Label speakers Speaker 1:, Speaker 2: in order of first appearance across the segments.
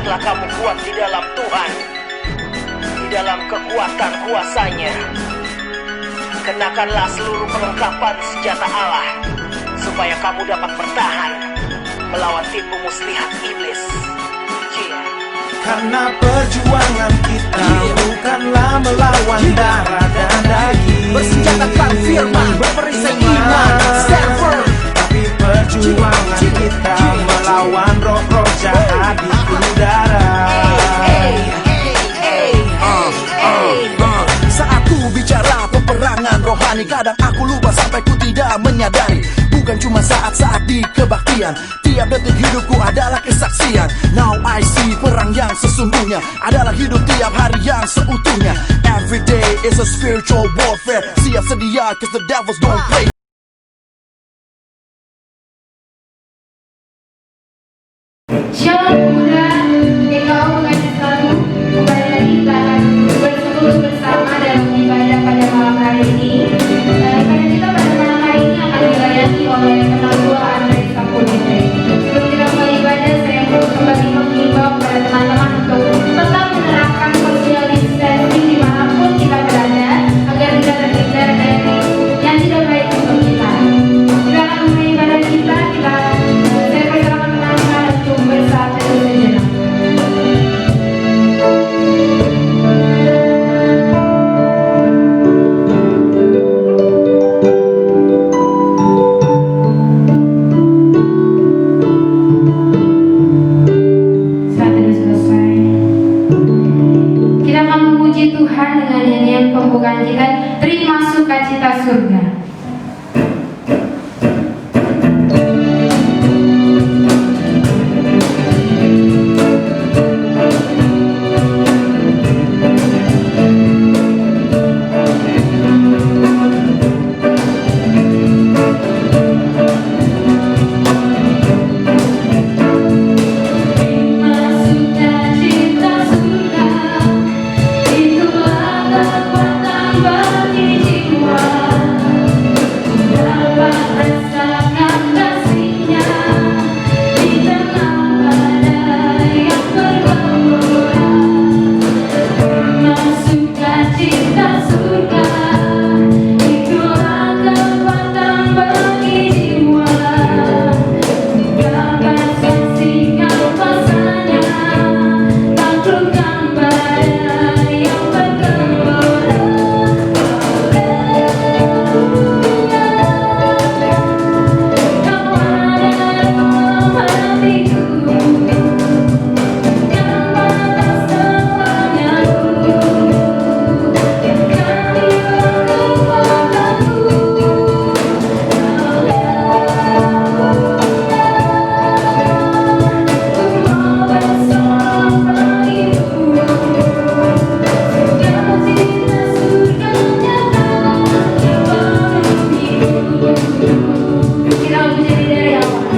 Speaker 1: Lihatlah kamu kuat di dalam Tuhan, di dalam kekuatan kuasa-Nya. Kenakanlah seluruh perlengkapan senjata Allah, supaya kamu dapat bertahan melawan tipu muslihat iblis.
Speaker 2: Karena perjuangan kita bukanlah melawan darah dan daging,
Speaker 3: bersenjatakan firman, berperisai iman, stand firm.
Speaker 2: tapi perjuangan kita melawan roh-roh jahat di udara.
Speaker 3: Saat ku bicara peperangan rohani, kadang aku lupa sampai ku tidak menyadari. Bukan cuma saat-saat di kebaktian, tiap detik hidupku adalah kesaksian. Now I see, perang yang sesungguhnya adalah hidup tiap hari yang seutuhnya. Every day is a spiritual warfare. Siap sedia, cause the devils don't play.
Speaker 4: Shalom muda, engkau mengajak selalu kembali lagi kita akan bersekutu bersama dalam ibadah pada malam hari ini. Karena kita pada malam hari ini akan dilayani oleh kenaluan dari Sampurite. Sebelum kita mulai ibadah, saya mau kembali mengimbau kepada teman-teman untuk tetap menerapkan social distancing dimanapun kita berada, agar tidak terhindar dari yang tidak baik untuk kita. Kita akan mulai ibadah kita, saya persilakan teman-teman untuk bersatu sejenak. Saat ini selesai, kita akan memuji Tuhan dengan nyanyian pembukaan kita, Terima Sukacita Surga. Kita menjadi dari awal.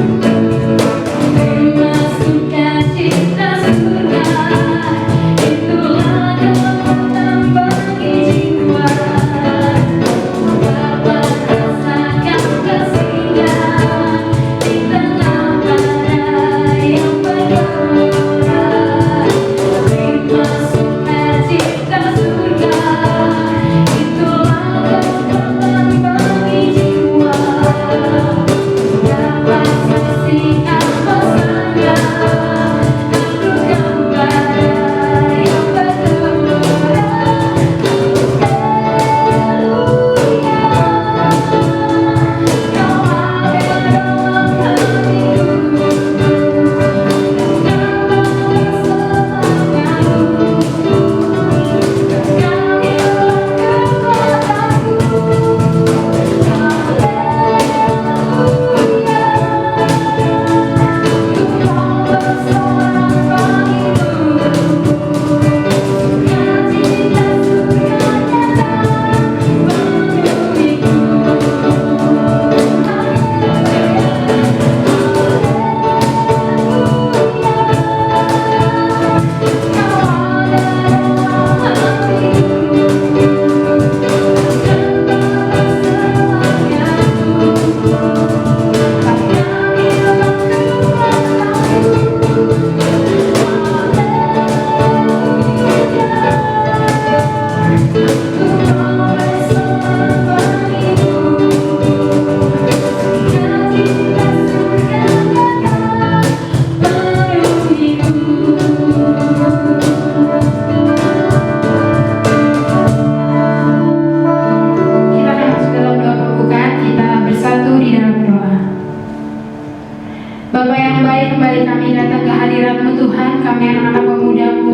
Speaker 4: baik, kembali kami datang ke hadirat-Mu Tuhan. Kami anak-anak pemuda-Mu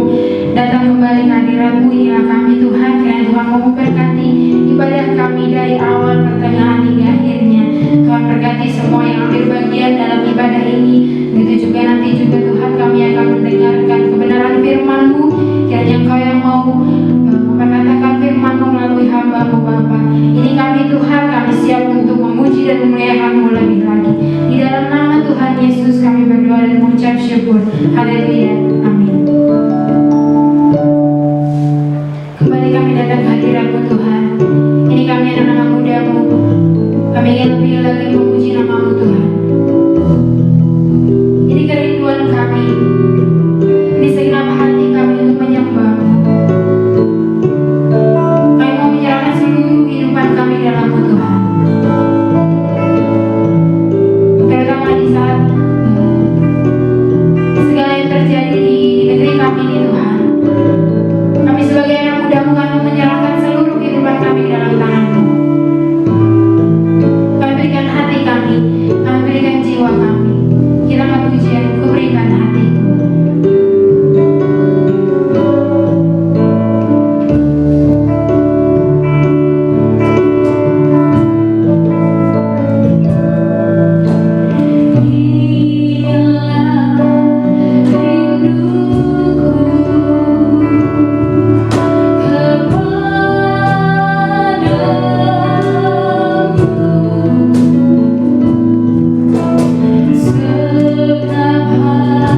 Speaker 4: datang kembali ke hadirat-Mu. Inilah kami Tuhan, kiranya Tuhan mau memberkati ibadah kami dari awal, pertengahan hingga akhirnya. Tuhan berkati semua yang ambil bagian dalam ibadah ini. Begitu juga nanti juga Tuhan kami akan mendengarkan kebenaran firman-Mu. Kiranya Engkau yang mau memperkatakan firman-Mu melalui hamba-Mu Bapa. Ini kami Tuhan, kami siap untuk memuji dan memuliakan-Mu lebih lagi. Di dalam nama Tuhan Yesus kami berdoa dan mengucap syukur. Haleluya. Amin. Kembali kami datang ke hadirat-Mu Tuhan. Ini kami anak-anak muda-Mu. Kami ingin lebih lagi memuji nama-Mu Tuhan. Ini kerinduan kami. Ini segenap hati kami untuk menyembah-Mu. Kami mau menyerahkan seluruh kehidupan kami dalam-Mu Tuhan. Terutama di saat segala yang terjadi di negeri kami ini Tuhan. Kami sebagai anak muda-Mu kami menyerahkan seluruh kehidupan kami dalam tangan-Mu. Kami berikan hati kami berikan jiwa kami. Kiranya pujian Ku berikan hati. Segenap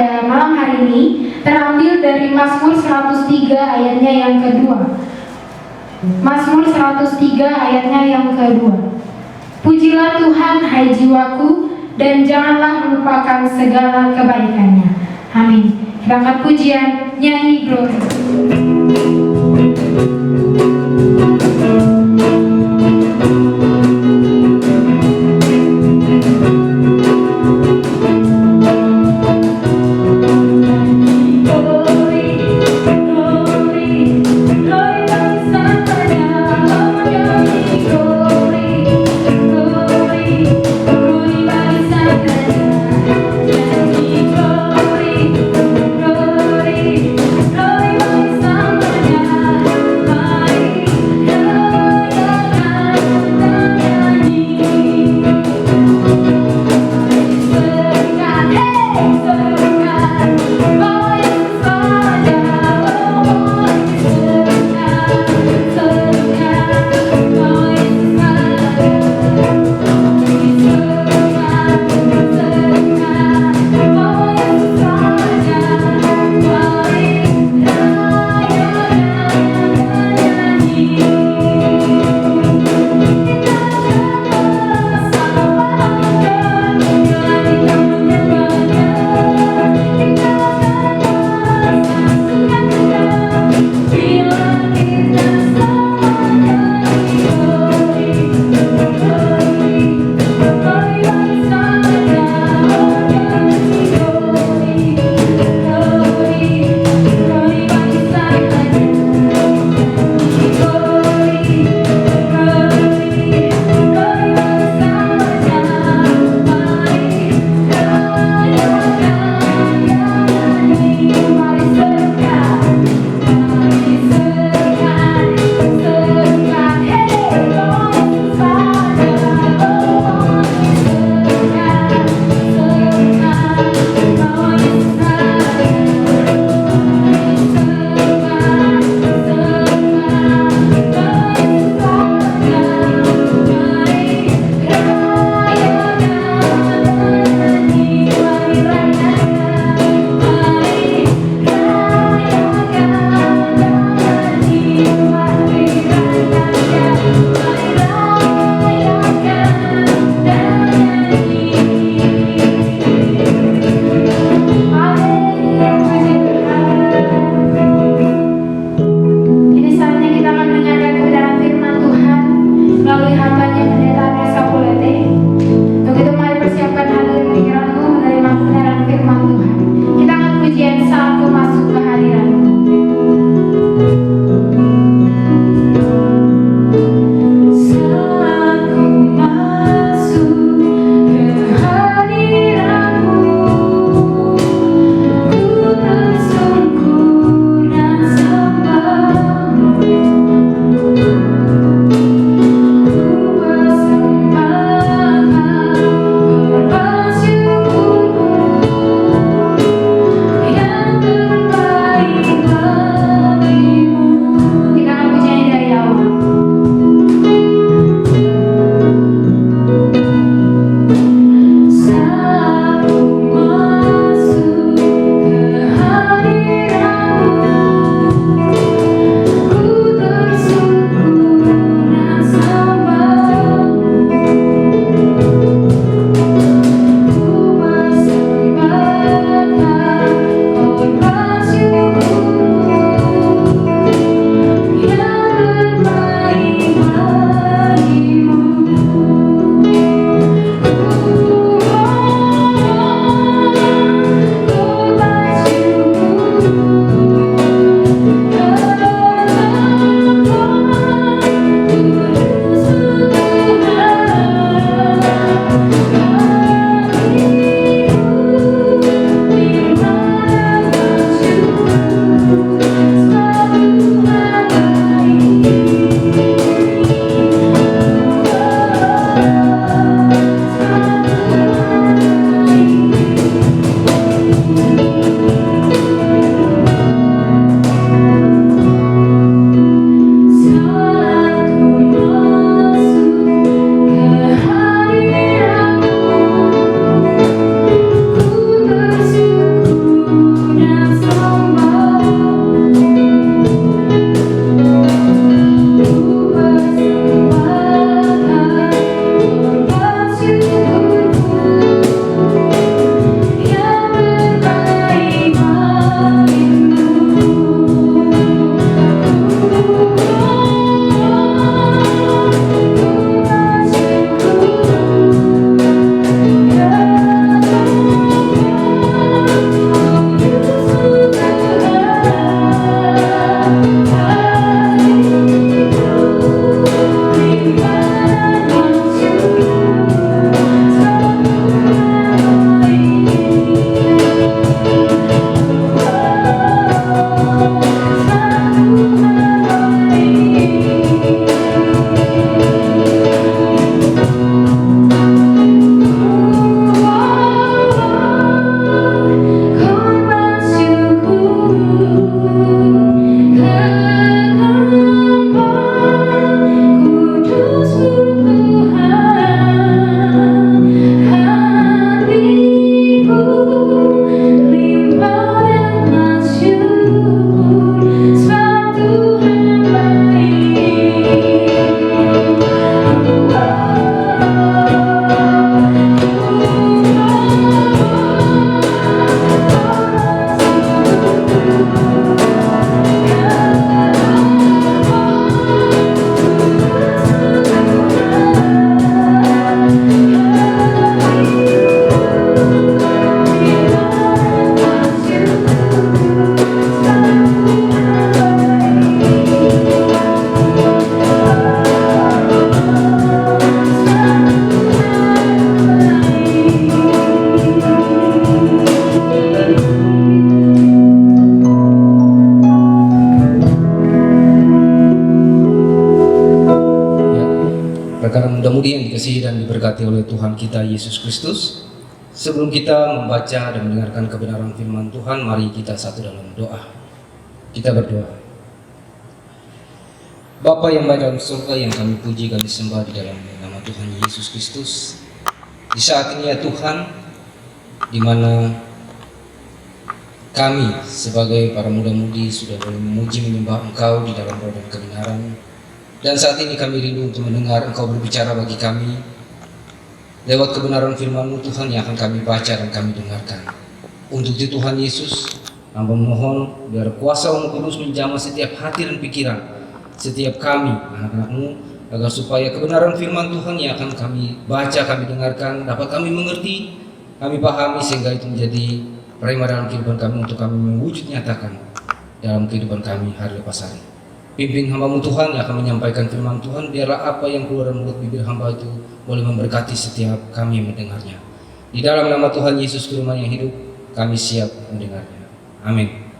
Speaker 4: pada malam hari ini terambil dari Mazmur 103 ayatnya yang kedua. Mazmur 103 ayatnya yang kedua. Pujilah Tuhan hai jiwaku, dan janganlah melupakan segala kebaikannya. Amin. Kita angkat pujian, nyanyi glory.
Speaker 5: Glory, glory, glory, glory, glory, glory, glory, diberkati oleh Tuhan kita Yesus Kristus. Sebelum kita membaca dan mendengarkan kebenaran firman Tuhan, mari kita satu dalam doa. Kita berdoa. Bapa yang baik dalam surga, yang kami puji, kami sembah di dalam nama Tuhan Yesus Kristus. Di saat ini ya Tuhan, di mana kami sebagai para muda-mudi sudah boleh memuji menyembah Engkau di dalam roh dan kebenaran. Dan saat ini kami rindu untuk mendengar Engkau berbicara bagi kami lewat kebenaran firman-Mu Tuhan yang akan kami baca dan kami dengarkan. Untuk itu Tuhan Yesus, hamba mohon biar kuasa Roh Kudus menjamah setiap hati dan pikiran setiap kami anak-anak-Mu, agar supaya kebenaran firman Tuhan yang akan kami baca, kami dengarkan, dapat kami mengerti, kami pahami, sehingga itu menjadi prema dalam kehidupan kami untuk kami mewujud nyatakan dalam kehidupan kami hari lepas hari. Pimpin hamba-Mu Tuhan yang akan menyampaikan firman Tuhan, biarlah apa yang keluar dari mulut bibir hamba itu boleh memberkati setiap kami yang mendengarnya. Di dalam nama Tuhan Yesus Firman yang hidup, kami siap mendengarnya. Amin.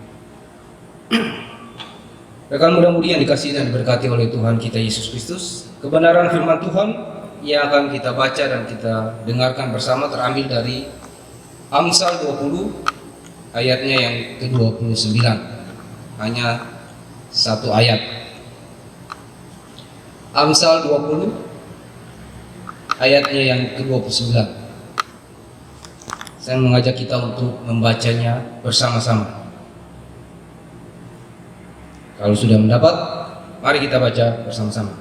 Speaker 5: Rekan muda-mudi yang dikasihi dan diberkati oleh Tuhan kita Yesus Kristus, kebenaran firman Tuhan yang akan kita baca dan kita dengarkan bersama terambil dari Amsal 20 ayatnya yang ke-29. Hanya satu ayat. Amsal 20 ayatnya yang ke-29. Saya mengajak kita untuk membacanya bersama-sama. Kalau sudah mendapat, mari kita baca bersama-sama.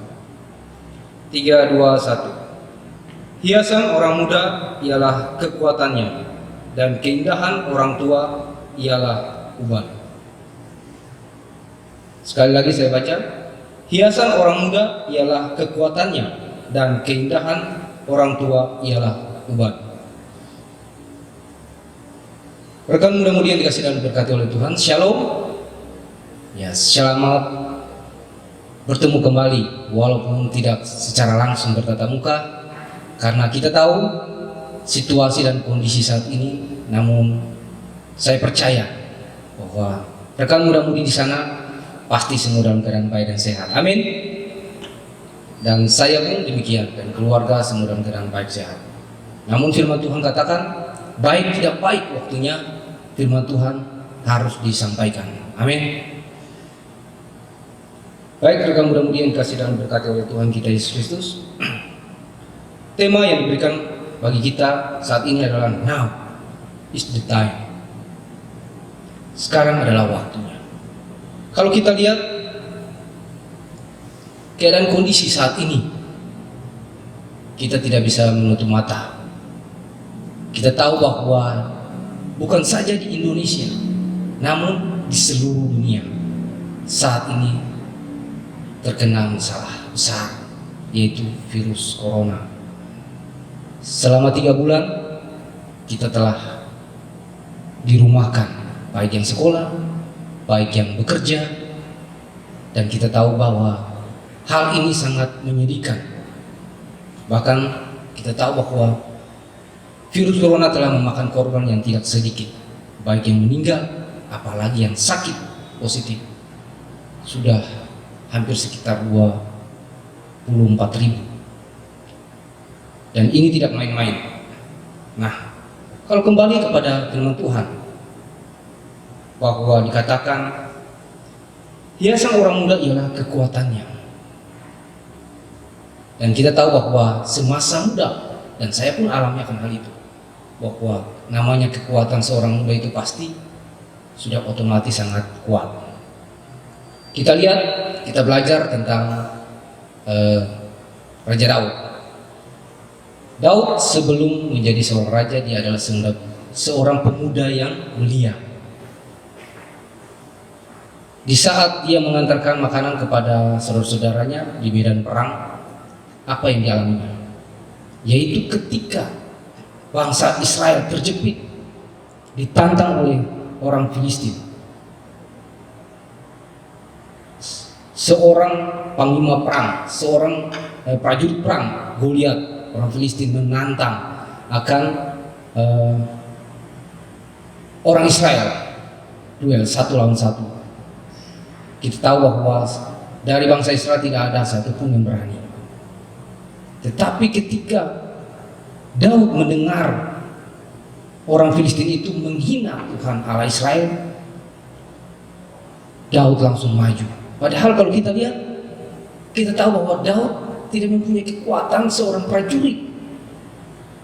Speaker 5: 3, 2, 1. Hiasan orang muda ialah kekuatannya, dan keindahan orang tua ialah uban. Sekali lagi saya baca. Hiasan orang muda ialah kekuatannya, dan keindahan orang tua ialah uban. Rekan muda-mudi yang dikasihi dan diberkati oleh Tuhan, Shalom. Ya, selamat bertemu kembali, walaupun tidak secara langsung bertatap muka, karena kita tahu situasi dan kondisi saat ini. Namun saya percaya bahwa rekan muda-mudi di sana pasti semua dalam keadaan baik dan sehat. Amin. Dan saya pun demikian, dan keluarga semua dalam keadaan baik sehat. Namun firman Tuhan katakan, baik tidak baik waktunya, firman Tuhan harus disampaikan. Amin. Baik rekan muda-mudi yang dikasihi dan diberkati oleh Tuhan kita Yesus Kristus, tema yang diberikan bagi kita saat ini adalah now is the time. Sekarang adalah waktunya. Kalau kita lihat keadaan kondisi saat ini, kita tidak bisa menutup mata. Kita tahu bahwa bukan saja di Indonesia, namun di seluruh dunia saat ini terkena masalah besar, yaitu virus corona. Selama 3 bulan kita telah dirumahkan, baik yang sekolah, baik yang bekerja, dan kita tahu bahwa hal ini sangat menyedihkan. Bahkan kita tahu bahwa virus corona telah memakan korban yang tidak sedikit, baik yang meninggal, apalagi yang sakit positif. Sudah hampir sekitar 24.000. Dan ini tidak main-main. Nah, kalau kembali kepada firman Tuhan, bahwa dikatakan hiasan orang muda ialah kekuatannya. Dan kita tahu bahwa semasa muda, dan saya pun alami akan hal itu, bahwa namanya kekuatan seorang muda itu pasti sudah otomatis sangat kuat. Kita lihat, kita belajar tentang Raja Daud. Daud sebelum menjadi seorang raja, dia adalah seorang pemuda yang mulia. Di saat dia mengantarkan makanan kepada saudara-saudaranya di medan perang, apa yang dialaminya? Yaitu ketika bangsa Israel terjepit, ditantang oleh orang Filistin. Seorang panglima perang, seorang prajurit perang, Goliat, orang Filistin menantang akan orang Israel duel 1 lawan 1. Kita tahu bahwa dari bangsa Israel tidak ada satupun yang berani. Tetapi ketika Daud mendengar orang Filistin itu menghina Tuhan Allah Israel, Daud langsung maju. Padahal kalau kita lihat, kita tahu bahwa Daud tidak mempunyai kekuatan seorang prajurit,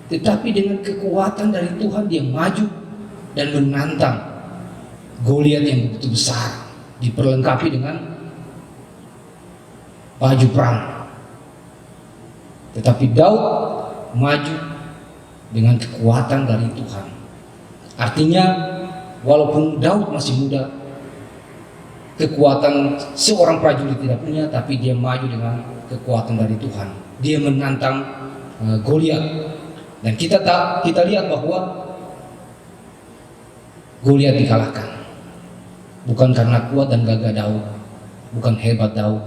Speaker 5: tetapi dengan kekuatan dari Tuhan dia maju dan menantang Goliat yang begitu besar, diperlengkapi dengan baju perang. Tetapi Daud maju dengan kekuatan dari Tuhan. Artinya walaupun Daud masih muda, kekuatan seorang prajurit tidak punya, tapi dia maju dengan kekuatan dari Tuhan. Dia menantang Goliat. Dan kita lihat bahwa Goliat dikalahkan. Bukan karena kuat dan gagah Daud, bukan hebat Daud,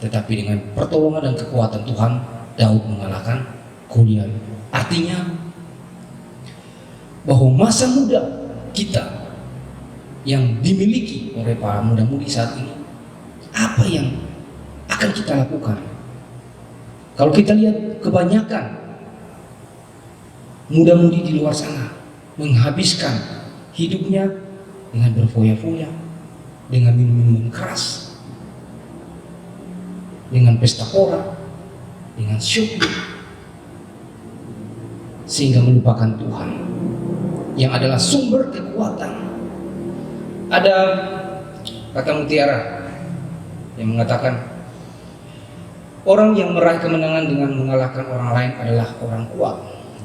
Speaker 5: tetapi dengan pertolongan dan kekuatan Tuhan, Daud mengalahkan Goliat. Artinya bahwa masa muda kita yang dimiliki oleh para muda-mudi saat ini, apa yang akan kita lakukan? Kalau kita lihat kebanyakan muda-mudi di luar sana menghabiskan hidupnya dengan berfoya-foya, dengan minum-minuman keras, dengan pesta pora, dengan shopping, sehingga melupakan Tuhan yang adalah sumber kekuatan. Ada kata mutiara yang mengatakan orang yang meraih kemenangan dengan mengalahkan orang lain adalah orang kuat,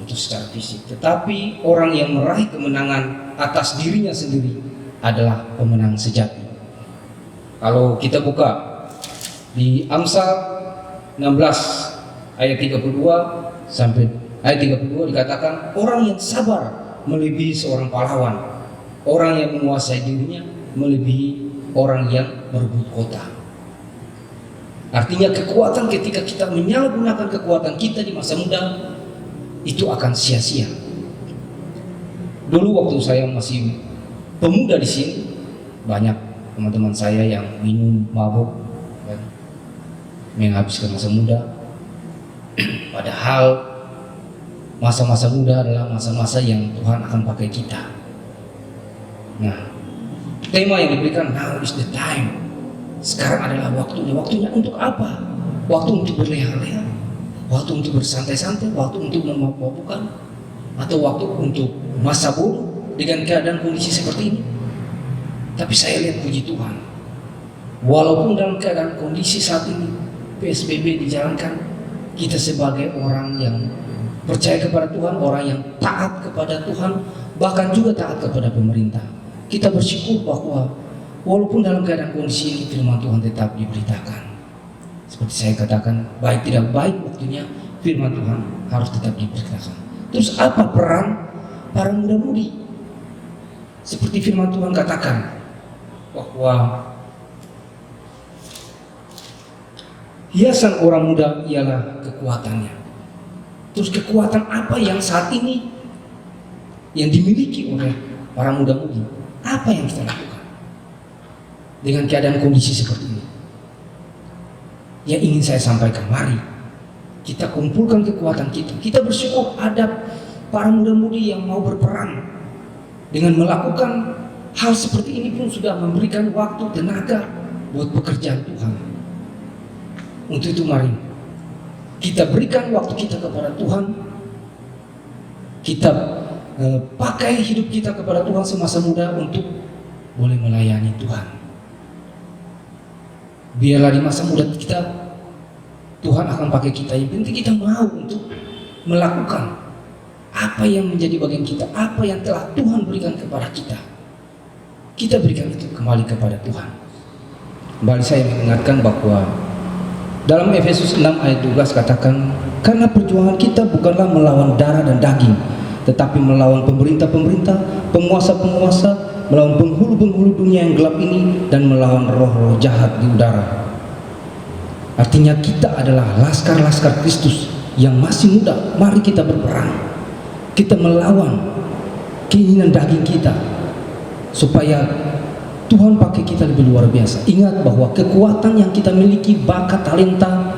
Speaker 5: itu secara fisik. Tetapi orang yang meraih kemenangan atas dirinya sendiri adalah pemenang sejati. Kalau kita buka di Amsal 16 ayat 32 sampai ayat 32 dikatakan orang yang sabar melebihi seorang pahlawan, orang yang menguasai dirinya melebihi orang yang merebut kota. Artinya kekuatan ketika kita menyalahgunakan kekuatan kita di masa muda itu akan sia-sia. Dulu waktu saya masih pemuda di sini, banyak teman-teman saya yang minum, mabuk, menghabiskan masa muda. Padahal masa-masa muda adalah masa-masa yang Tuhan akan pakai kita. Nah, tema yang diberikan now is the time. Sekarang adalah waktunya. Waktunya untuk apa? Waktu untuk berleha-leha, waktu untuk bersantai-santai, waktu untuk memabukkan, atau waktu untuk masa bodoh dengan keadaan kondisi seperti ini. Tapi saya lihat puji Tuhan, walaupun dalam keadaan kondisi saat ini PSBB dijalankan, kita sebagai orang yang percaya kepada Tuhan, orang yang taat kepada Tuhan, bahkan juga taat kepada pemerintah, kita bersyukur bahwa walaupun dalam keadaan kondisi ini firman Tuhan tetap diberitakan. Seperti saya katakan, baik tidak baik waktunya firman Tuhan harus tetap diberitakan. Terus apa peran para muda-mudi? Seperti firman Tuhan katakan bahwa hiasan orang muda ialah kekuatannya. Terus kekuatan apa yang saat ini yang dimiliki oleh para muda-mudi? Apa yang kita lakukan dengan keadaan kondisi seperti ini? Yang ingin saya sampaikan, mari kita kumpulkan kekuatan kita. Kita bersyukur ada para muda-mudi yang mau berperan dengan melakukan hal seperti ini, pun sudah memberikan waktu, tenaga buat pekerjaan Tuhan. Untuk itu mari kita berikan waktu kita kepada Tuhan. Kita pakai hidup kita kepada Tuhan semasa muda untuk boleh melayani Tuhan. Biarlah di masa muda kita Tuhan akan pakai kita. Yang penting kita mau untuk melakukan apa yang menjadi bagian kita, apa yang telah Tuhan berikan kepada kita. Kita berikan itu kembali kepada Tuhan. Kembali saya mengingatkan bahwa dalam Efesus 6 ayat 12 katakan, karena perjuangan kita bukanlah melawan darah dan daging, tetapi melawan pemerintah-pemerintah, penguasa-penguasa, melawan penghulu-penghulu dunia yang gelap ini, dan melawan roh-roh jahat di udara. Artinya kita adalah laskar-laskar Kristus yang masih muda. Mari kita berperang. Kita melawan keinginan daging kita, supaya Tuhan pakai kita lebih luar biasa. Ingat bahwa kekuatan yang kita miliki, bakat, talenta,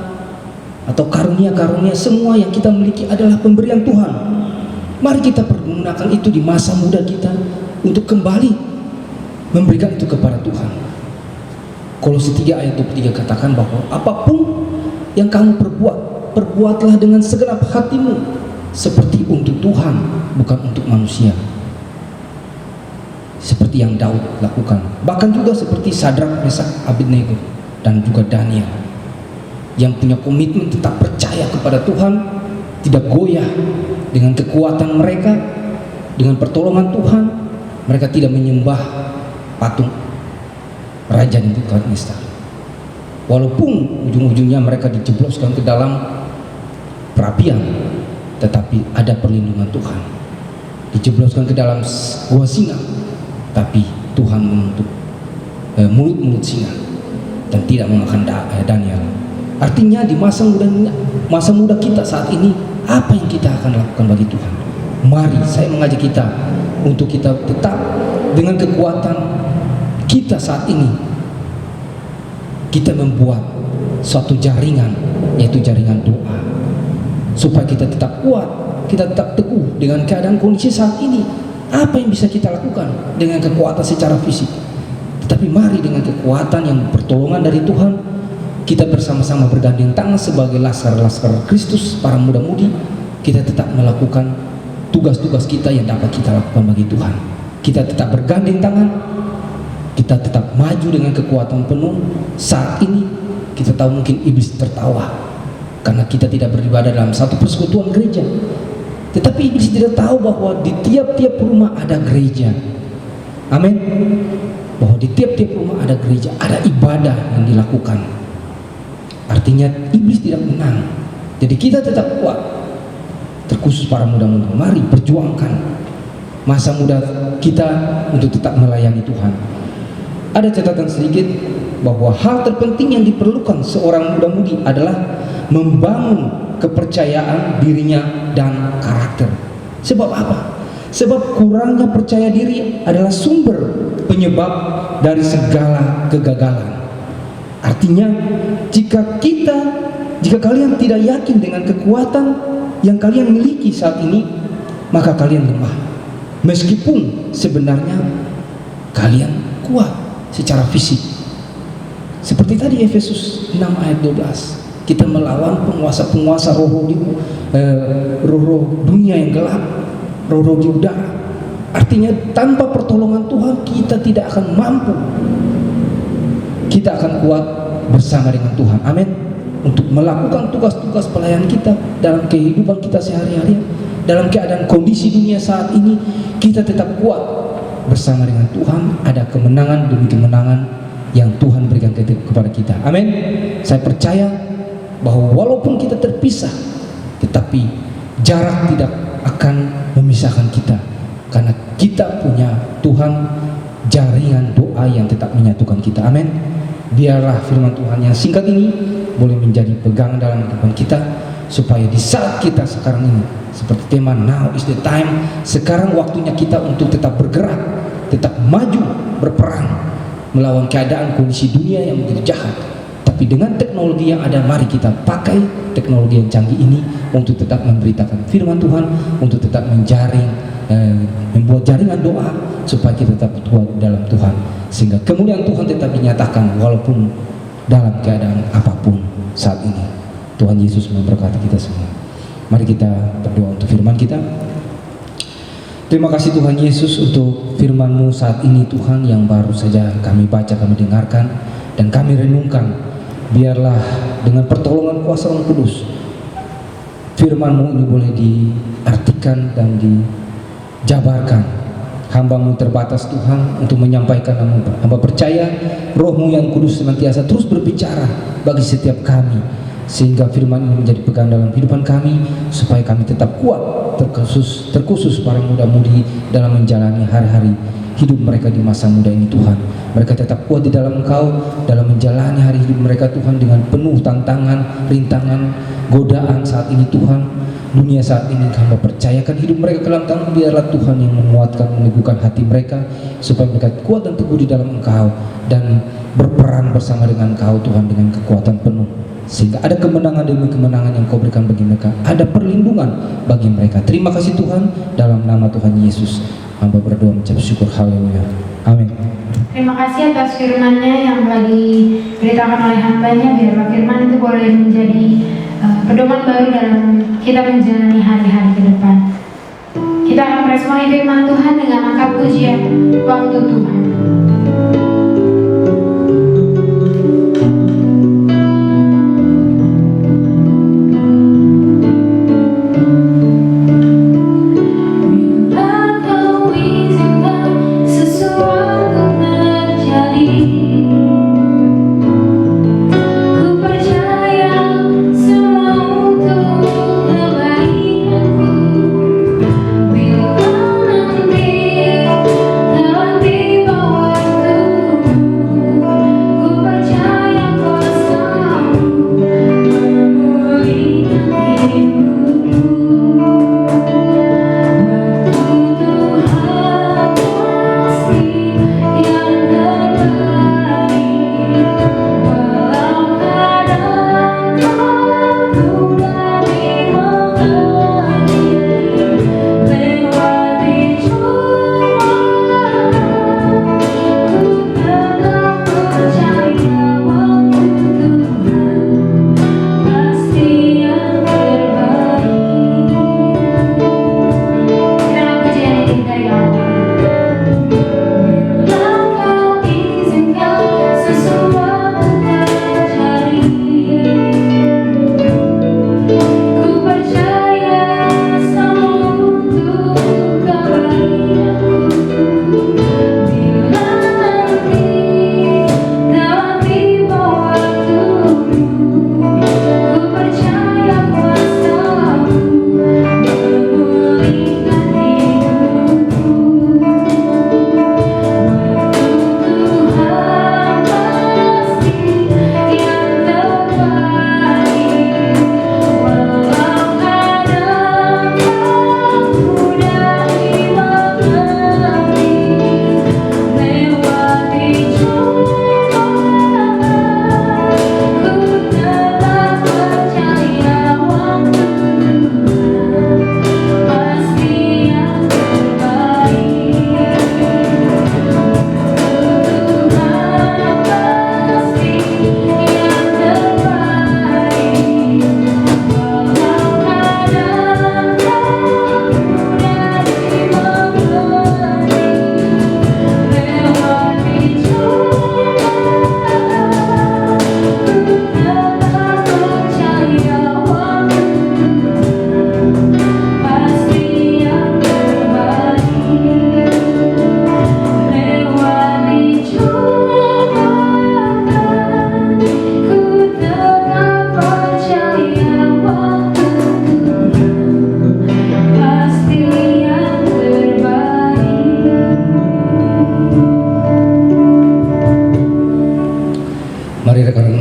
Speaker 5: atau karunia-karunia, semua yang kita miliki adalah pemberian Tuhan. Mari kita pergunakan itu di masa muda kita untuk kembali memberikan itu kepada Tuhan. Kolose 3 ayat 23 katakan bahwa apapun yang kamu perbuat, perbuatlah dengan segenap hatimu seperti untuk Tuhan, bukan untuk manusia. Seperti yang Daud lakukan, bahkan juga seperti Sadrak, Mesak, Abednego dan juga Daniel yang punya komitmen tetap percaya kepada Tuhan, tidak goyah dengan kekuatan mereka, dengan pertolongan Tuhan. Mereka tidak menyembah patung raja dan Nebukadnezar. Walaupun ujung-ujungnya mereka dijebloskan ke dalam perapian, tetapi ada perlindungan Tuhan. Dijebloskan ke dalam gua singa, tapi Tuhan menutup mulut-mulut singa dan tidak memakan Daniel. Artinya di masa muda kita saat ini, apa yang kita akan lakukan bagi Tuhan? Mari saya mengajak kita untuk kita tetap dengan kekuatan kita saat ini, kita membuat suatu jaringan, yaitu jaringan doa, supaya kita tetap kuat, kita tetap teguh dengan keadaan kondisi saat ini. Apa yang bisa kita lakukan dengan kekuatan secara fisik? Tetapi mari dengan kekuatan yang pertolongan dari Tuhan, kita bersama-sama bergandeng tangan sebagai laskar-laskar Kristus, para muda-mudi, kita tetap melakukan tugas-tugas kita yang dapat kita lakukan bagi Tuhan. Kita tetap bergandeng tangan, kita tetap maju dengan kekuatan penuh. Saat ini kita tahu mungkin iblis tertawa karena kita tidak beribadah dalam satu persekutuan gereja, tetapi iblis tidak tahu bahwa di tiap-tiap rumah ada gereja. Amin. Bahwa di tiap-tiap rumah ada gereja, ada ibadah yang dilakukan. Artinya iblis tidak menang. Jadi kita tetap kuat. Terkhusus para muda-mudi, mari perjuangkan masa muda kita untuk tetap melayani Tuhan. Ada catatan sedikit bahwa hal terpenting yang diperlukan seorang muda-mudi adalah membangun kepercayaan dirinya dan karakter. Sebab apa? Sebab kurangnya percaya diri adalah sumber penyebab dari segala kegagalan. Artinya jika kalian tidak yakin dengan kekuatan yang kalian miliki saat ini, maka kalian lemah. Meskipun sebenarnya kalian kuat secara fisik. Seperti tadi Efesus 6 ayat 12, kita melawan penguasa-penguasa roh dunia yang gelap, roh di udara. Artinya tanpa pertolongan Tuhan kita tidak akan mampu. Kita akan kuat bersama dengan Tuhan. Amin. Untuk melakukan tugas-tugas pelayanan kita dalam kehidupan kita sehari-hari, dalam keadaan kondisi dunia saat ini, kita tetap kuat bersama dengan Tuhan. Ada kemenangan demi kemenangan yang Tuhan berikan kepada kita. Amin. Saya percaya bahwa walaupun kita terpisah, tetapi jarak tidak akan memisahkan kita, karena kita punya Tuhan, jaringan doa yang tetap menyatukan kita. Amin. Biarlah firman Tuhan yang singkat ini boleh menjadi pegangan dalam kehidupan kita, supaya di saat kita sekarang ini, seperti tema Now is the time, sekarang waktunya kita untuk tetap bergerak, tetap maju, berperang melawan keadaan kondisi dunia yang begitu jahat. Tapi dengan teknologi yang ada, mari kita pakai teknologi yang canggih ini untuk tetap memberitakan firman Tuhan, untuk tetap menjaring, membuat jaringan doa supaya kita tetap kuat dalam Tuhan, sehingga kemuliaan Tuhan tetap dinyatakan walaupun dalam keadaan apapun saat ini. Tuhan Yesus memberkati kita semua. Mari kita berdoa untuk firman kita. Terima kasih Tuhan Yesus untuk firman-Mu saat ini Tuhan, yang baru saja kami baca, kami dengarkan, dan kami renungkan. Biarlah dengan pertolongan kuasa Roh Kudus, firman-Mu ini boleh diartikan dan dijabarkan. Hamba-Mu terbatas Tuhan untuk menyampaikan nama-Mu. Hamba percaya Roh-Mu yang kudus senantiasa terus berbicara bagi setiap kami, sehingga firman ini menjadi pegangan dalam kehidupan kami, supaya kami tetap kuat, terkhusus para muda-mudi dalam menjalani hari-hari hidup mereka di masa muda ini Tuhan. Mereka tetap kuat di dalam Engkau, dalam menjalani hari hidup mereka Tuhan, dengan penuh tantangan, rintangan, godaan saat ini Tuhan. Dunia saat ini Hamba percayakan hidup mereka ke dalam tangan. Biarlah Tuhan yang menguatkan, meneguhkan hati mereka, supaya mereka kuat dan teguh di dalam Engkau, dan berperan bersama dengan Engkau Tuhan dengan kekuatan penuh, sehingga ada kemenangan demi kemenangan yang Kau berikan bagi mereka, ada perlindungan bagi mereka. Terima kasih Tuhan, dalam nama Tuhan Yesus hamba berdoa mengucap syukur, haleluya, amin.
Speaker 4: Terima kasih atas firman-Nya yang telah diberitakan oleh hamba-Nya. Biarlah firman itu boleh menjadi pedoman baru dalam kita menjalani hari-hari ke depan. Kita akan meresponi firman Tuhan dengan angkat pujian waktu Tuhan.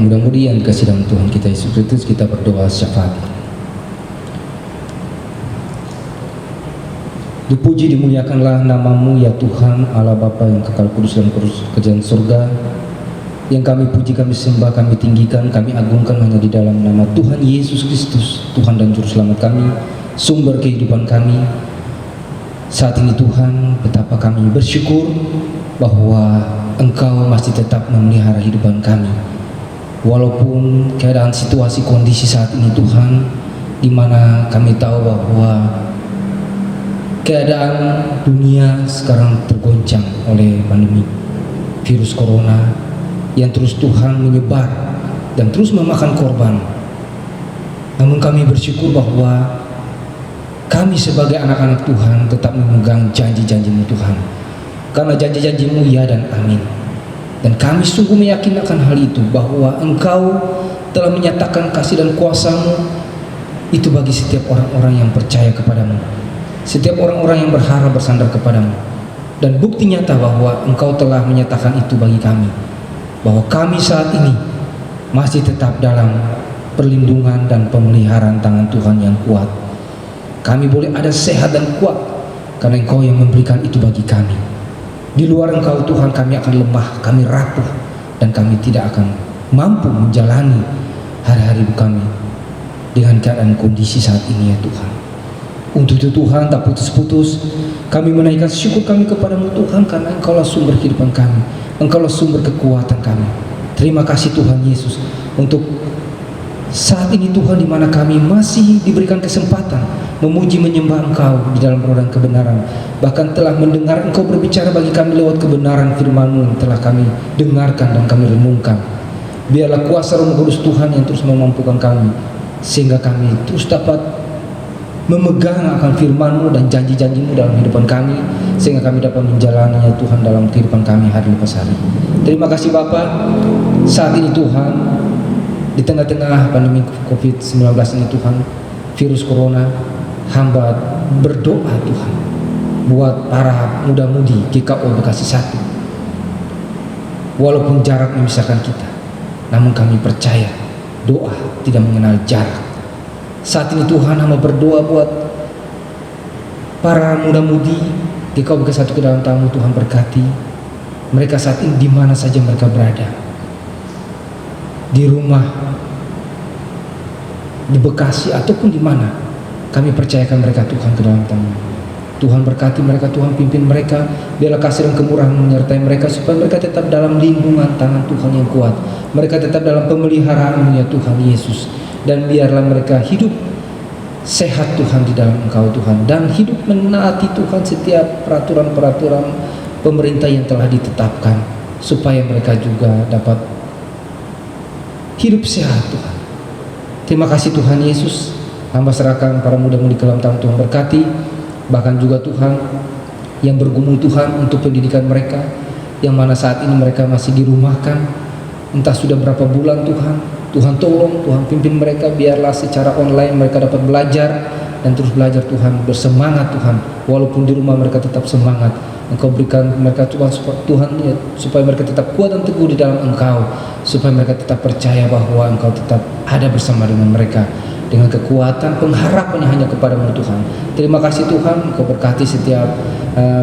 Speaker 5: Mudah-mudahan yang dikasih dalam Tuhan kita Yesus Kristus, kita berdoa syafaat. Dipuji dimuliakanlah namamu ya Tuhan Allah Bapa yang kekal kudus dan kerajaan surga, yang kami puji, kami sembah, kami tinggikan, kami agungkan hanya di dalam nama Tuhan Yesus Kristus, Tuhan dan Juru Selamat kami, sumber kehidupan kami. Saat ini Tuhan, betapa kami bersyukur bahwa Engkau masih tetap memelihara kehidupan kami. Walaupun keadaan situasi kondisi saat ini Tuhan, di mana kami tahu bahwa keadaan dunia sekarang tergoncang oleh pandemi virus corona yang terus Tuhan menyebar dan terus memakan korban. Namun kami bersyukur bahwa kami sebagai anak-anak Tuhan tetap memegang janji-janji-Mu Tuhan, karena janji-janji-Mu ya dan amin. Dan kami sungguh meyakini akan hal itu, bahwa Engkau telah menyatakan kasih dan kuasa-Mu itu bagi setiap orang-orang yang percaya kepadamu, setiap orang-orang yang berharap bersandar kepadamu. Dan bukti nyata bahwa Engkau telah menyatakan itu bagi kami, bahwa kami saat ini masih tetap dalam perlindungan dan pemeliharaan tangan Tuhan yang kuat. Kami boleh ada sehat dan kuat karena Engkau yang memberikan itu bagi kami. Di luar Engkau Tuhan, kami akan lemah, kami rapuh, dan kami tidak akan mampu menjalani hari-hari kami dengan keadaan kondisi saat ini ya Tuhan. Untuk itu Tuhan, tak putus-putus kami menaikkan syukur kami kepadamu Tuhan, karena Engkaulah sumber kehidupan kami, Engkaulah sumber kekuatan kami. Terima kasih Tuhan Yesus untuk saat ini Tuhan, di mana kami masih diberikan kesempatan memuji menyembah Engkau di dalam roh dan kebenaran, bahkan telah mendengar Engkau berbicara bagi kami lewat kebenaran firman-Mu yang telah kami dengarkan dan kami renungkan. Biarlah kuasa Roh Kudus Tuhan yang terus memampukan kami, sehingga kami terus dapat memegang akan firman-Mu dan janji-janji-Mu dalam kehidupan kami, sehingga kami dapat menjalaninya Tuhan dalam kehidupan kami hari lepas hari. Terima kasih Bapa. Saat ini Tuhan, di tengah-tengah pandemi COVID-19 ini Tuhan, virus corona, hamba berdoa Tuhan buat para muda-mudi GKO Bekasi 1. Walaupun jarak memisahkan kita, namun kami percaya doa tidak mengenal jarak. Saat ini Tuhan, hamba berdoa buat para muda-mudi GKO Bekasi 1 ke dalam tamu. Tuhan berkati mereka saat ini di mana saja mereka berada, di rumah, di Bekasi ataupun di mana. Kami percayakan mereka Tuhan ke dalam tangan. Tuhan berkati mereka, Tuhan pimpin mereka. Biarlah kasih dan kemurahan menyertai mereka, supaya mereka tetap dalam lindungan tangan Tuhan yang kuat. Mereka tetap dalam pemeliharaan ya Tuhan Yesus. Dan biarlah mereka hidup sehat Tuhan di dalam Engkau Tuhan, dan hidup menaati Tuhan setiap peraturan-peraturan pemerintah yang telah ditetapkan, supaya mereka juga dapat hidup sehat Tuhan. Terima kasih Tuhan Yesus. Hamba serahkan para muda-mudi ke dalam tangan Tuhan, berkati. Bahkan juga Tuhan yang bergumul Tuhan untuk pendidikan mereka, yang mana saat ini mereka masih dirumahkan, entah sudah berapa bulan Tuhan. Tuhan tolong, Tuhan pimpin mereka, biarlah secara online mereka dapat belajar dan terus belajar Tuhan, bersemangat Tuhan. Walaupun di rumah mereka tetap semangat. Engkau berikan mereka Tuhan ya, supaya mereka tetap kuat dan teguh di dalam Engkau, supaya mereka tetap percaya bahwa Engkau tetap ada bersama dengan mereka, dengan kekuatan pengharapan hanya kepadamu Tuhan. Terima kasih Tuhan, Engkau berkati setiap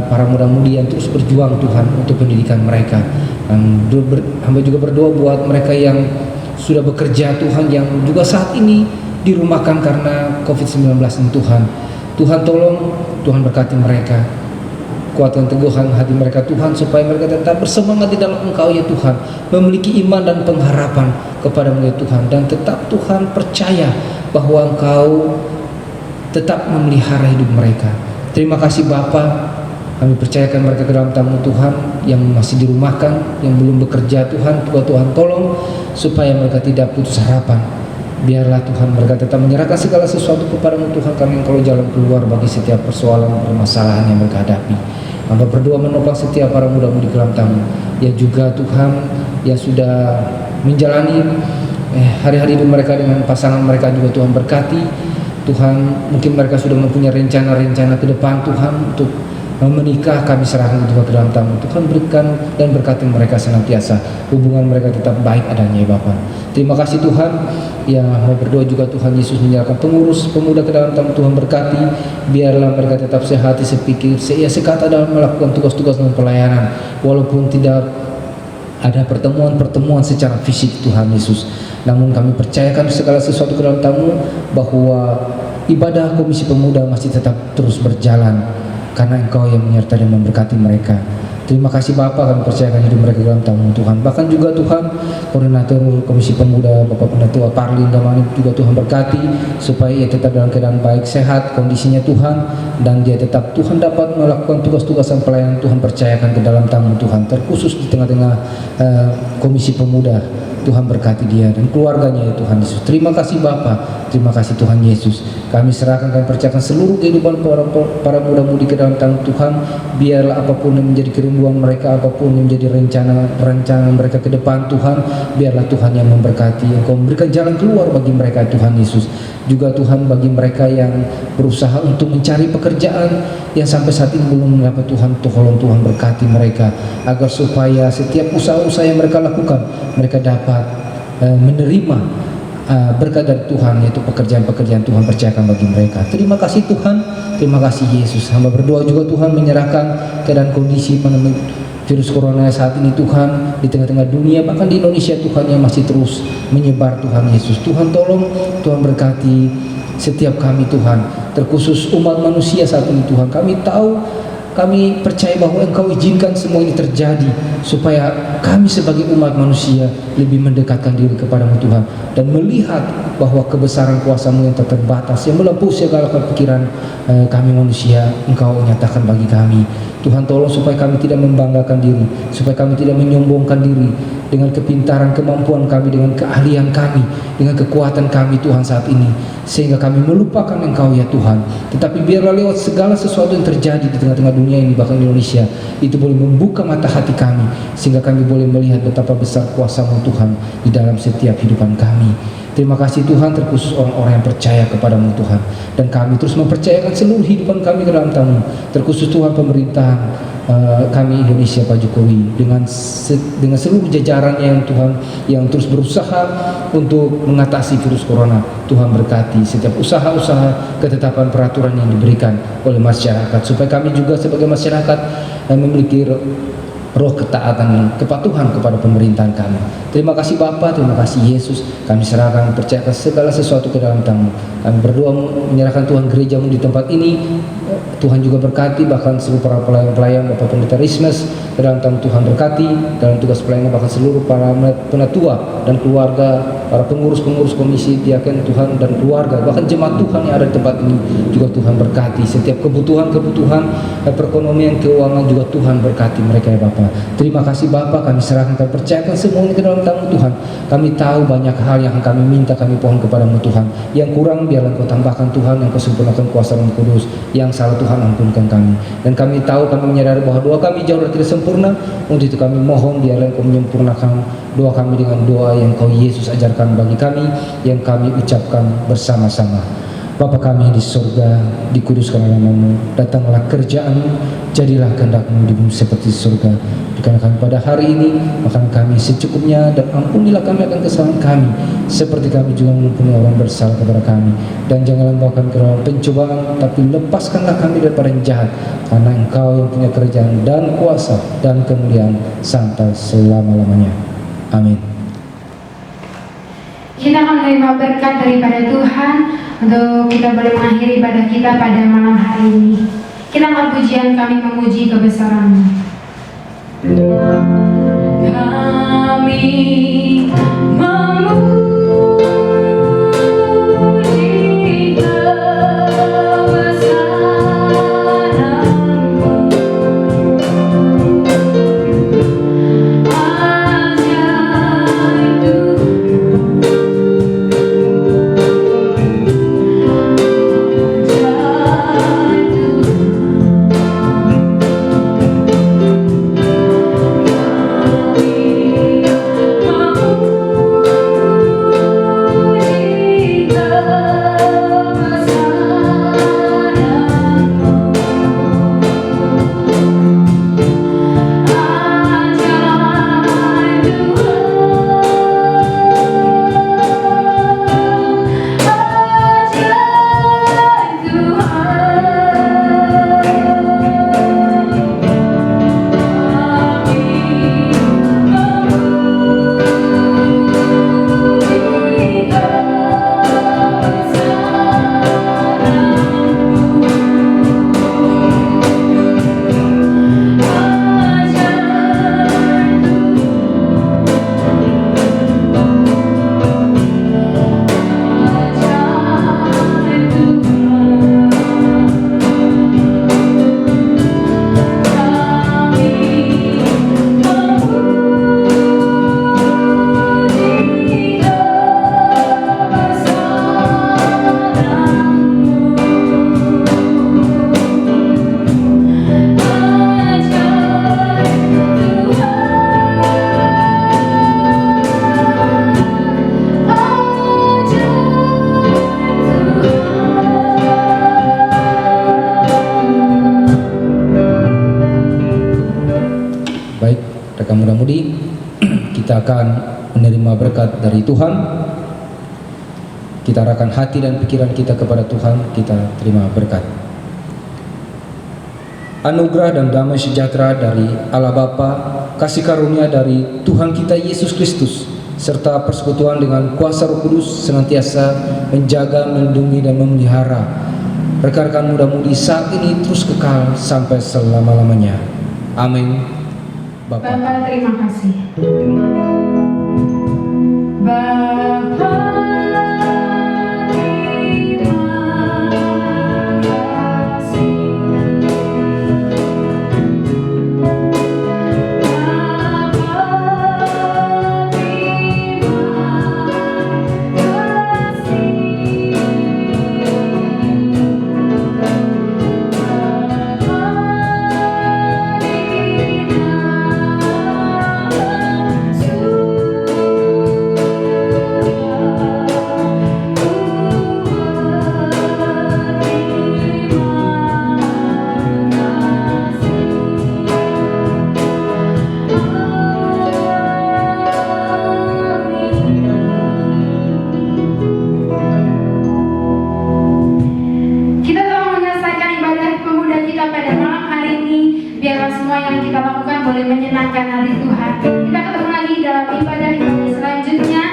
Speaker 5: para muda-mudi yang terus berjuang Tuhan untuk pendidikan mereka. Hamba juga berdoa buat mereka yang sudah bekerja Tuhan, yang juga saat ini dirumahkan karena COVID-19 ini Tuhan. Tuhan tolong, Tuhan berkati mereka, kuatkan teguhan hati mereka Tuhan, supaya mereka tetap bersemangat di dalam Engkau ya Tuhan, memiliki iman dan pengharapan kepadamu ya Tuhan, dan tetap Tuhan percaya bahwa Engkau tetap memelihara hidup mereka. Terima kasih Bapa. Kami percayakan mereka ke dalam tamu Tuhan yang masih dirumahkan, yang belum bekerja Tuhan. Tuhan tolong supaya mereka tidak putus harapan. Biarlah Tuhan mereka tetap menyerahkan segala sesuatu kepadamu Tuhan, karena Engkau jalan keluar bagi setiap persoalan permasalahan yang mereka hadapi. Hamba berdoa menopang setiap para muda-mudi ke dalam tamu, ya juga Tuhan yang sudah menjalani hari-hari hidup mereka dengan pasangan mereka, juga Tuhan berkati. Tuhan, mungkin mereka sudah mempunyai rencana-rencana ke depan Tuhan untuk menikah, kami serahkan juga ke dalam tamu. Tuhan berikan dan berkati mereka senantiasa, hubungan mereka tetap baik adanya ya Bapa. Terima kasih Tuhan. Ya, mau berdoa juga Tuhan Yesus menyerahkan pengurus pemuda ke dalam tamu. Tuhan berkati, biarlah mereka tetap sehati, sepikir, sekata dalam melakukan tugas-tugas dan pelayanan, walaupun tidak ada pertemuan-pertemuan secara fisik Tuhan Yesus. Namun kami percayakan segala sesuatu ke dalam tamu, bahwa ibadah Komisi Pemuda masih tetap terus berjalan, karena Engkau yang menyertai dan memberkati mereka. Terima kasih Bapa, kami percayakan hidup mereka dalam tamu Tuhan. Bahkan juga Tuhan, koordinator Komisi Pemuda Bapak Pendatua Parlin Damani juga Tuhan berkati, supaya ia tetap dalam keadaan baik, sehat kondisinya Tuhan, dan dia tetap Tuhan dapat melakukan tugas-tugas dan pelayanan. Tuhan percayakan ke dalam tamu Tuhan, terkhusus di tengah-tengah Komisi Pemuda. Tuhan berkati dia dan keluarganya ya Tuhan Yesus. Terima kasih Bapa, terima kasih Tuhan Yesus. Kami serahkan, kami percayakan seluruh kehidupan para muda-mudi ke dalam tangan Tuhan. Biarlah apapun yang menjadi kerinduan mereka, apapun yang menjadi rencana mereka ke depan Tuhan, biarlah Tuhan yang memberkati. Engkau memberikan jalan keluar bagi mereka Tuhan Yesus. Juga Tuhan, bagi mereka yang berusaha untuk mencari pekerjaan yang sampai saat ini belum mendapat, Tuhan tolong Tuhan berkati mereka, agar supaya setiap usaha-usaha yang mereka lakukan, mereka dapat menerima berkat dari Tuhan, yaitu pekerjaan-pekerjaan Tuhan percayakan bagi mereka. Terima kasih Tuhan, terima kasih Yesus. Hamba berdoa juga Tuhan menyerahkan keadaan kondisi pandemi Virus corona saat ini Tuhan, di tengah-tengah dunia, bahkan di Indonesia Tuhan, yang masih terus menyebar Tuhan Yesus. Tuhan tolong, Tuhan berkati setiap kami Tuhan, terkhusus umat manusia saat ini Tuhan. Kami tahu, kami percaya bahwa Engkau izinkan semua ini terjadi supaya kami sebagai umat manusia lebih mendekatkan diri kepadamu Tuhan, dan melihat bahwa kebesaran kuasa-Mu yang tak terbatas, yang melampaui segala pikiran kami manusia, Engkau nyatakan bagi kami. Tuhan tolong supaya kami tidak membanggakan diri, supaya kami tidak menyombongkan diri dengan kepintaran, kemampuan kami, dengan keahlian kami, dengan kekuatan kami Tuhan saat ini, sehingga kami melupakan Engkau ya Tuhan. Tetapi biarlah lewat segala sesuatu yang terjadi di tengah-tengah dunia ini, bahkan Indonesia, itu boleh membuka mata hati kami, sehingga kami boleh melihat betapa besar kuasa-Mu Tuhan di dalam setiap hidupan kami. Terima kasih Tuhan, terkhusus orang-orang yang percaya kepadamu Tuhan, dan kami terus mempercayakan seluruh hidupan kami ke dalam tangan, terkhusus Tuhan pemerintahan kami Indonesia, Pak Jokowi, dengan seluruh jajarannya yang Tuhan, yang terus berusaha untuk mengatasi virus corona. Tuhan berkati setiap usaha-usaha ketetapan peraturan yang diberikan oleh masyarakat, supaya kami juga sebagai masyarakat memiliki roh ketaatan dan kepatuhan kepada pemerintahan kami. Terima kasih Bapa, terima kasih Yesus. Kami serahkan, percayakan segala sesuatu ke dalam tangan-Mu. Kami berdoa menyerahkan Tuhan gereja-Mu di tempat ini. Tuhan juga berkati bahkan seluruh para pelayan-pelayan, Bapak Pendeta Rismas, ke dalam tangan Tuhan berkati dalam tugas pelayanan, bahkan seluruh para penatua dan keluarga, para pengurus-pengurus komisi diaken Tuhan dan keluarga, bahkan jemaat Tuhan yang ada di tempat ini juga Tuhan berkati. Setiap kebutuhan-kebutuhan perekonomian, keuangan juga Tuhan berkati mereka ya Bapak. Terima kasih Bapak, kami serahkan, kami percayakan semuanya ke dalam tangan Tuhan. Kami tahu banyak hal yang kami minta, kami pohon kepadamu Tuhan. Yang kurang biarlah Engkau tambahkan Tuhan, Engkau sempurnakan kuasa Roh Kudus. Yang salah Tuhan ampunkan kami. Dan kami tahu, kami menyadari bahwa doa kami jauh dari tidak sempurna. Untuk itu kami mohon biarlah Engkau menyempurnakan doa kami dengan doa yang Kau Yesus ajarkan bagi kami, yang kami ucapkan bersama-sama. Bapa kami di surga, dikuduskan nama-Mu, datanglah kerjaan-Mu, jadilah kehendak-Mu di bumi seperti di surga. Berikan kami pada hari ini makan kami secukupnya, dan ampunilah kami akan kesalahan kami, seperti kami juga mengampuni orang bersalah kepada kami. Dan janganlah membawa kami ke dalam pencobaan, tapi lepaskanlah kami daripada yang jahat, karena Engkau yang punya kerajaan dan kuasa dan kemuliaan sampai selama-lamanya. Amin.
Speaker 4: Kita akan menerima berkat daripada Tuhan untuk kita boleh mengakhiri ibadah kita pada malam hari ini. Kita angkat pujian kami memuji kebesaran-Mu. Kami memuji
Speaker 5: mudah-mudi kita akan menerima berkat dari Tuhan. Kita arahkan hati dan pikiran kita kepada Tuhan, kita terima berkat. anugerah dan damai sejahtera dari Allah Bapa, kasih karunia dari Tuhan kita Yesus Kristus, serta persekutuan dengan kuasa Roh Kudus senantiasa menjaga, melindungi, dan memelihara rekan-rekan muda-mudi saat ini terus kekal sampai selama-lamanya. Amin. Bapa,
Speaker 4: terima kasih. Bapa, semua yang kita lakukan boleh menyenangkan hati Tuhan. Kita ketemu lagi dalam ibadah selanjutnya.